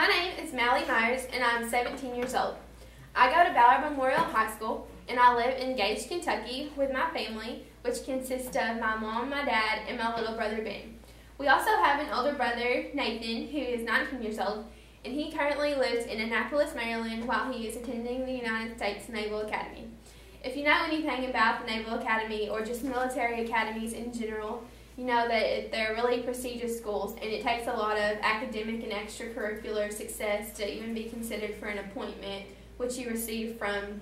My name is Mallie Myers, and I'm 17 years old. I go to Ballard Memorial High School, and I live in Gage, Kentucky with my family, which consists of my mom, my dad, and my little brother, Ben. We also have an older brother, Nathan, who is 19 years old, and he currently lives in Annapolis, Maryland, while he is attending the United States Naval Academy. If you know anything about the Naval Academy or just military academies in general, you know that they're really prestigious schools, and it takes a lot of academic and extracurricular success to even be considered for an appointment, which you receive from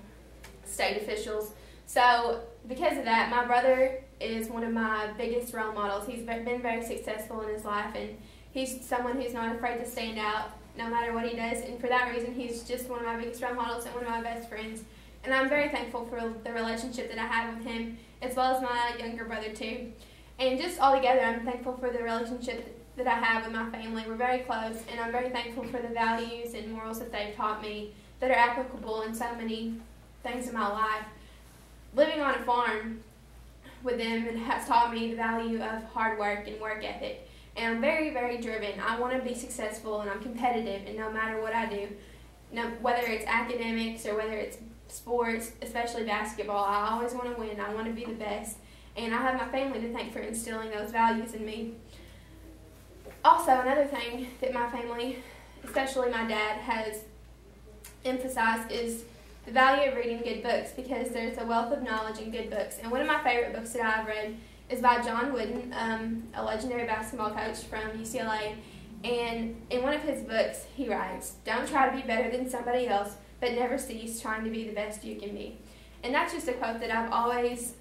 state officials. So because of that, my brother is one of my biggest role models. He's been very successful in his life, and he's someone who's not afraid to stand out no matter what he does, and for that reason he's just one of my biggest role models and one of my best friends. And I'm very thankful for the relationship that I have with him, as well as my younger brother too. And just altogether, I'm thankful for the relationship that I have with my family. We're very close, and I'm very thankful for the values and morals that they've taught me that are applicable in so many things in my life. Living on a farm with them has taught me the value of hard work and work ethic. And I'm very, very driven. I want to be successful, and I'm competitive, and no matter what I do, whether it's academics or whether it's sports, especially basketball, I always want to win. I want to be the best. And I have my family to thank for instilling those values in me. Also, another thing that my family, especially my dad, has emphasized is the value of reading good books, because there's a wealth of knowledge in good books. And one of my favorite books that I've read is by John Wooden, a legendary basketball coach from UCLA. And in one of his books, he writes, "Don't try to be better than somebody else, but never cease trying to be the best you can be." And that's just a quote that I've always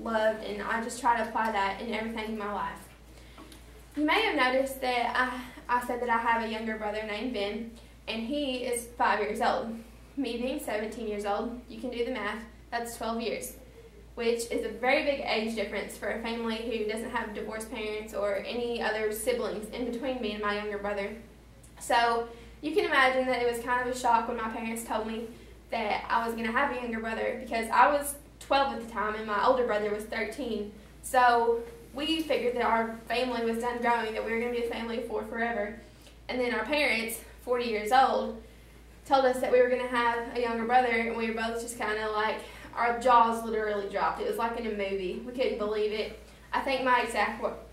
loved, and I just try to apply that in everything in my life. You may have noticed that I said that I have a younger brother named Ben, and he is 5 years old. Me being 17 years old, you can do the math, that's 12 years, which is a very big age difference for a family who doesn't have divorced parents or any other siblings in between me and my younger brother. So you can imagine that it was kind of a shock when my parents told me that I was going to have a younger brother, because I was 12 at the time and my older brother was 13. So we figured that our family was done growing, that we were going to be a family for forever. And then our parents, 40 years old, told us that we were going to have a younger brother, and we were both just kind of like, our jaws literally dropped. It was like in a movie. We couldn't believe it. I think my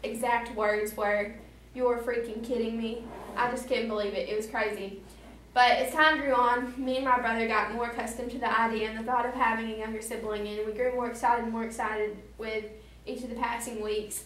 exact words were, "You're freaking kidding me." I just couldn't believe it. It was crazy. But as time grew on, me and my brother got more accustomed to the idea and the thought of having a younger sibling, and we grew more excited with each of the passing weeks.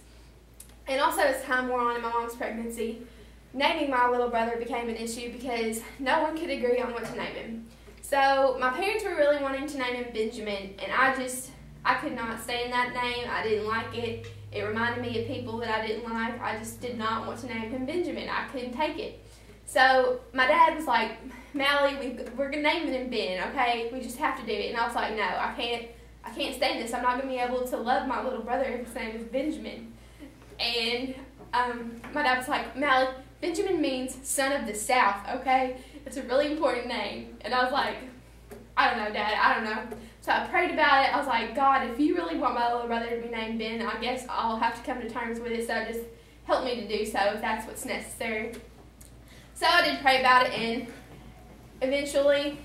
And also, as time wore on in my mom's pregnancy, naming my little brother became an issue because no one could agree on what to name him. So my parents were really wanting to name him Benjamin, and I could not stand that name. I didn't like it. It reminded me of people that I didn't like. I just did not want to name him Benjamin. I couldn't take it. So my dad was like, "Mallie, we're gonna name him Ben, okay? We just have to do it." And I was like, "No, I can't stand this. I'm not gonna be able to love my little brother if his name is Benjamin." And my dad was like, "Mallie, Benjamin means son of the South, okay? It's a really important name." And I was like, "I don't know, Dad, I don't know." So I prayed about it. I was like, "God, if you really want my little brother to be named Ben, I guess I'll have to come to terms with it, so just help me to do so if that's what's necessary." So I did pray about it, and eventually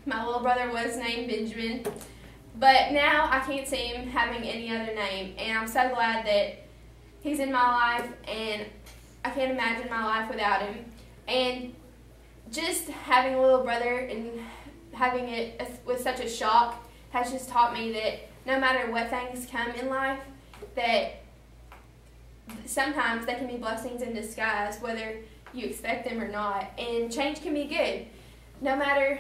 my little brother was named Benjamin. But now I can't see him having any other name, and I'm so glad that he's in my life, and I can't imagine my life without him. And just having a little brother and having it with such a shock has just taught me that no matter what things come in life, that sometimes they can be blessings in disguise, whether you expect them or not. And change can be good. No matter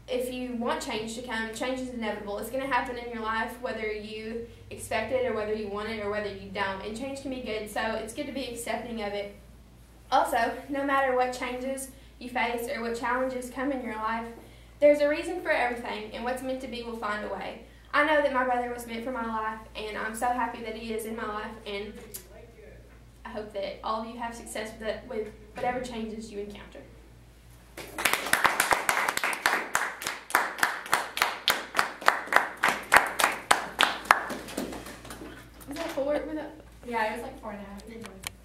if you want change to come, change is inevitable. It's going to happen in your life whether you expect it or whether you want it or whether you don't. And change can be good, so it's good to be accepting of it. Also, no matter what changes you face or what challenges come in your life, there's a reason for everything, and what's meant to be will find a way. I know that my brother was meant for my life, and I'm so happy that he is in my life, and I hope that all of you have success with whatever changes you encounter. Was that 4? Yeah, it was like 4.5.